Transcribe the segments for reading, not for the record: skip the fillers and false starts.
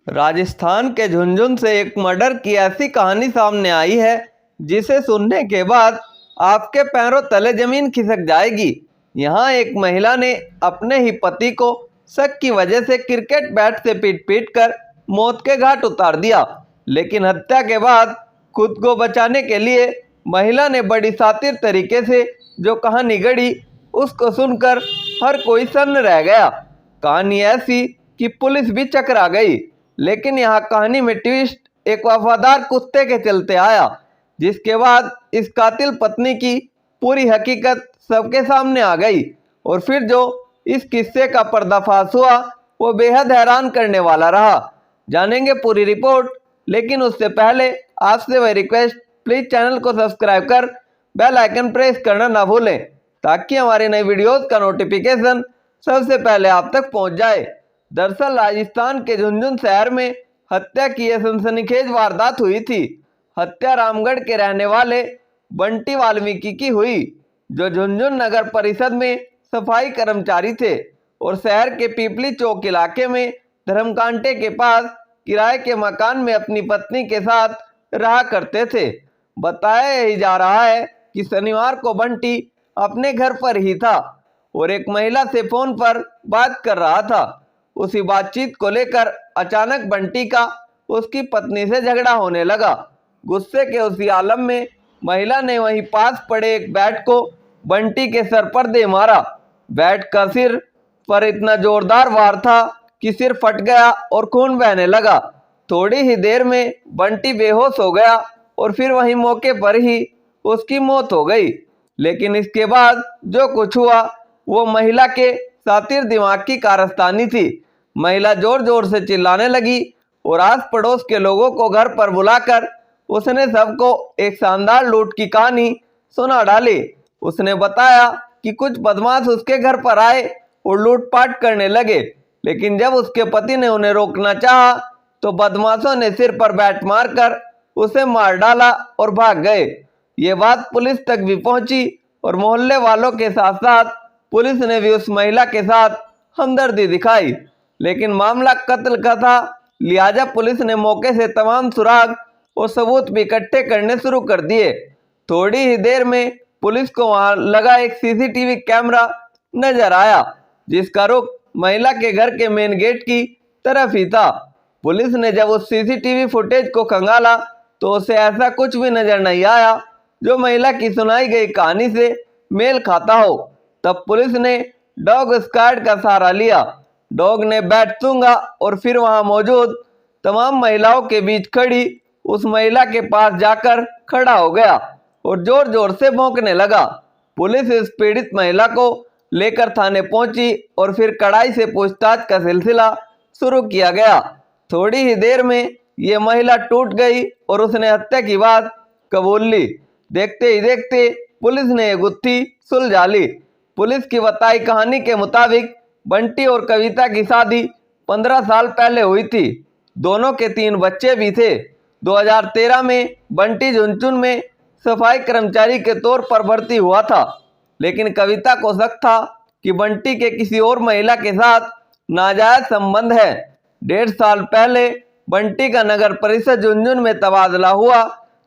राजस्थान के झुंझुनू से एक मर्डर की ऐसी कहानी सामने आई है जिसे सुनने के बाद आपके पैरों तले जमीन खिसक जाएगी। यहाँ एक महिला ने अपने ही पति को शक की वजह से क्रिकेट बैट से पीट पीट कर मौत के घाट उतार दिया, लेकिन हत्या के बाद खुद को बचाने के लिए महिला ने बड़ी शातिर तरीके से जो कहानी गढ़ी उसको सुनकर हर कोई सन्न रह गया। कहानी ऐसी कि पुलिस भी चकरा गई, लेकिन यहाँ कहानी में ट्विस्ट एक वफादार कुत्ते के चलते आया, जिसके बाद इस कातिल पत्नी की पूरी हकीकत सबके सामने आ गई। और फिर जो इस किस्से का पर्दाफाश हुआ वो बेहद हैरान करने वाला रहा। जानेंगे पूरी रिपोर्ट, लेकिन उससे पहले आपसे वह रिक्वेस्ट, प्लीज चैनल को सब्सक्राइब कर बेल आइकन प्रेस करना ना भूलें ताकि हमारी नई वीडियोस का नोटिफिकेशन सबसे पहले आप तक पहुंच जाए। दरअसल राजस्थान के झुंझुनू शहर में हत्या की यह सनसनीखेज वारदात हुई थी। हत्या रामगढ़ के रहने वाले बंटी वाल्मीकि की हुई, जो झुंझुनू नगर परिषद में सफाई कर्मचारी थे और शहर के पीपली चौक इलाके में धर्मकांटे के पास किराए के मकान में अपनी पत्नी के साथ रहा करते थे। बताया यही जा रहा है कि शनिवार को बंटी अपने घर पर ही था और एक महिला से फोन पर बात कर रहा था। उसी बातचीत को लेकर अचानक बंटी का उसकी पत्नी से झगड़ा होने लगा। गुस्से के उसी आलम में महिला ने वहीं पास पड़े एक बैट को बंटी के सर पर दे मारा। बैट का सिर पर इतना जोरदार वार था कि सिर फट गया और खून बहने लगा। थोड़ी ही देर में बंटी बेहोश हो गया और फिर वहीं मौके पर ही उसकी मौत हो गई। लेकिन इसके बाद जो कुछ हुआ वो महिला के शातिर दिमाग की कारस्तानी थी। महिला जोर जोर से चिल्लाने लगी और आस पड़ोस के लोगों को घर पर बुलाकर उसने सबको एक शानदार लूट की कहानी सुना डाली। उसने बताया कि कुछ बदमाश उसके घर पर आए और लूटपाट करने लगे, लेकिन जब उसके पति ने उन्हें रोकना चाहा तो बदमाशों ने सिर पर बैट मारकर उसे मार डाला और भाग गए। ये बात पुलिस तक भी पहुंची और मोहल्ले वालों के साथ साथ पुलिस ने भी उस महिला के साथ हमदर्दी दिखाई, लेकिन मामला कत्ल का था, लिहाजा पुलिस ने मौके से तमाम सुराग और सबूत भी इकट्ठे करने शुरू कर दिए। थोड़ी ही देर में पुलिस को वहां लगा एक सीसीटीवी कैमरा नजर आया, जिसका रुख महिला के घर के मेन गेट की तरफ ही था। पुलिस ने जब उस सीसीटीवी फुटेज को खंगाला तो उसे ऐसा कुछ भी नजर नहीं आया जो महिला की सुनाई गई कहानी से मेल खाता हो। तब पुलिस ने डॉग स्क्वाड का सहारा लिया। डॉग ने बैट सूंघा और फिर वहां मौजूद तमाम महिलाओं के बीच खड़ी उस महिला के पास जाकर खड़ा हो गया और जोर जोर से भौंकने लगा। पुलिस इस पीड़ित महिला को लेकर थाने पहुंची और फिर कड़ाई से पूछताछ का सिलसिला शुरू किया गया। थोड़ी ही देर में ये महिला टूट गई और उसने हत्या की बात कबूल ली। देखते ही देखते पुलिस ने ये गुत्थी सुलझा ली। पुलिस की बताई कहानी के मुताबिक बंटी और कविता की शादी 15 साल पहले हुई थी। दोनों के 3 बच्चे भी थे। 2013 में बंटी झुंझुनू में सफाई कर्मचारी के तौर पर भर्ती हुआ था, लेकिन कविता को शक था कि बंटी के किसी और महिला के साथ नाजायज संबंध है। 1.5 साल पहले बंटी का नगर परिषद झुंझुनू में तबादला हुआ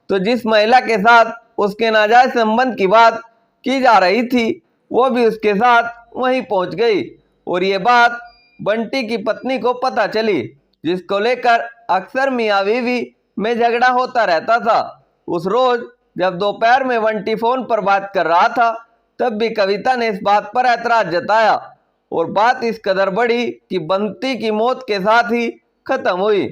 तो जिस महिला के साथ उसके नाजायज संबंध की बात की जा रही थी वो भी उसके साथ वहीं पहुंच गई और ये बात बंटी की पत्नी को पता चली, जिसको लेकर अक्सर मियां बीवी में झगड़ा होता रहता था। उस रोज जब दोपहर में बंटी फोन पर बात कर रहा था तब भी कविता ने इस बात पर ऐतराज जताया और बात इस कदर बढ़ी कि बंटी की मौत के साथ ही खत्म हुई।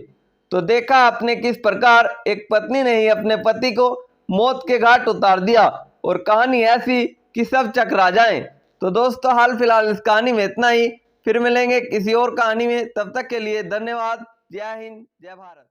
तो देखा आपने किस प्रकार एक पत्नी ने ही अपने पति को मौत के घाट उतार दिया और कहानी ऐसी कि सब चकरा जाएं। तो दोस्तों हाल फिलहाल इस कहानी में इतना ही, फिर मिलेंगे किसी और कहानी में। तब तक के लिए धन्यवाद। जय हिंद, जय भारत।